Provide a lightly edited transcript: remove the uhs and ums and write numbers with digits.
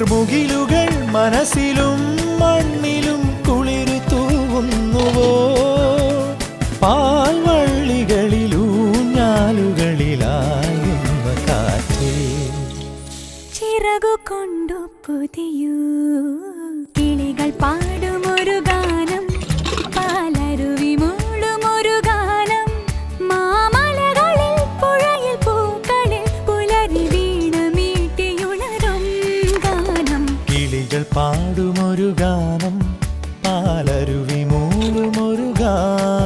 നീർമുകിലുകൾ മനസ്സിലും മണ്ണിലും കുളിരു തൂവുന്നുവോ പാൽവള്ളികളിലൂഞ്ഞാലുകളിലായുന്ന കാറ്റിൽ ചിറകു കൊണ്ടു പുതിയൂ കിളികൾ പാടുമൊരു ഗാനം പാലരുവി മൂളുമൊരു ഗാനം മാമലകളിൽ പുഴയിൽ പൂക്കളിൽ പുലരി വീണ മീട്ടിയുണരും ഗാനം കിളികൾ പാടുമൊരു ഗാനം പാലരുവി മൂളുമൊരു ഗാനം